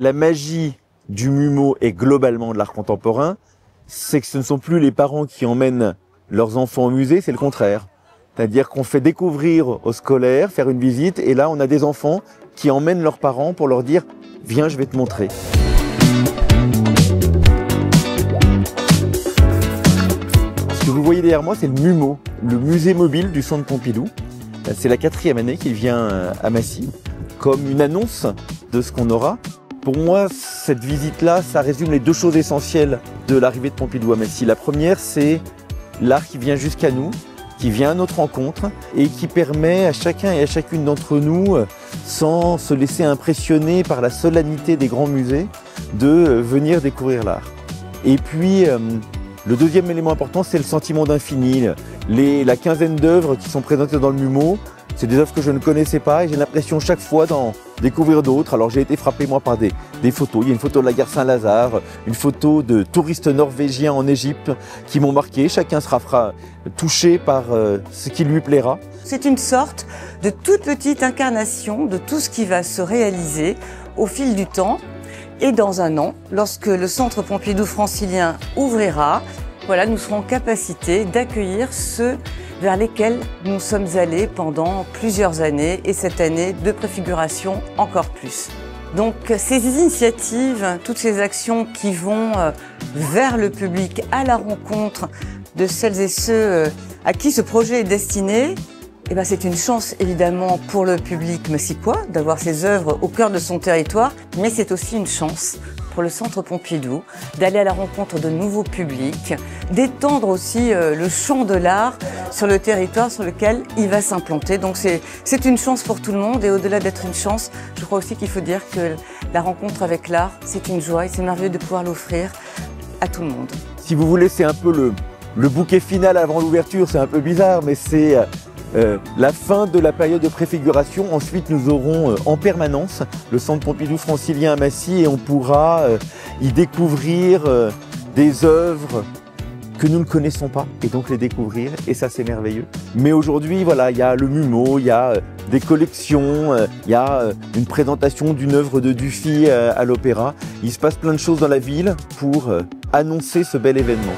La magie du MUMO et globalement de l'art contemporain, c'est que ce ne sont plus les parents qui emmènent leurs enfants au musée, c'est le contraire. C'est-à-dire qu'on fait découvrir aux scolaires, faire une visite, et là on a des enfants qui emmènent leurs parents pour leur dire « Viens, je vais te montrer ». Ce que vous voyez derrière moi, c'est le MUMO, le musée mobile du Centre Pompidou. C'est la 4e année qu'il vient à Massy, comme une annonce de ce qu'on aura. Pour moi, cette visite-là, ça résume les deux choses essentielles de l'arrivée de Pompidou à Massy. La première, c'est l'art qui vient jusqu'à nous, qui vient à notre rencontre et qui permet à chacun et à chacune d'entre nous, sans se laisser impressionner par la solennité des grands musées, de venir découvrir l'art. Et puis, le deuxième élément important, c'est le sentiment d'infini. La quinzaine d'œuvres qui sont présentées dans le MUMO, c'est des œuvres que je ne connaissais pas et j'ai l'impression chaque fois d'en découvrir d'autres. Alors j'ai été frappé moi par des photos. Il y a une photo de la gare Saint-Lazare, une photo de touristes norvégiens en Égypte qui m'ont marqué. Chacun sera touché par ce qui lui plaira. C'est une sorte de toute petite incarnation de tout ce qui va se réaliser au fil du temps. Et dans un an, lorsque le Centre Pompidou francilien ouvrira, voilà, nous serons en capacité d'accueillir ceux vers lesquels nous sommes allés pendant plusieurs années et cette année de préfiguration encore plus. Donc ces initiatives, toutes ces actions qui vont vers le public, à la rencontre de celles et ceux à qui ce projet est destiné, eh ben, c'est une chance évidemment pour le public massicois d'avoir ces œuvres au cœur de son territoire, mais c'est aussi une chance pour le Centre Pompidou d'aller à la rencontre de nouveaux publics, d'étendre aussi le champ de l'art sur le territoire sur lequel il va s'implanter. Donc c'est une chance pour tout le monde et au-delà d'être une chance, je crois aussi qu'il faut dire que la rencontre avec l'art, c'est une joie et c'est merveilleux de pouvoir l'offrir à tout le monde. Si vous voulez, c'est un peu le bouquet final avant l'ouverture, c'est un peu bizarre, mais c'est la fin de la période de préfiguration. Ensuite, nous aurons en permanence le Centre Pompidou francilien à Massy et on pourra y découvrir des œuvres que nous ne connaissons pas et donc les découvrir et ça c'est merveilleux. Mais aujourd'hui, voilà, il y a le MUMO, il y a des collections, il y a une présentation d'une œuvre de Dufy à l'Opéra. Il se passe plein de choses dans la ville pour annoncer ce bel événement.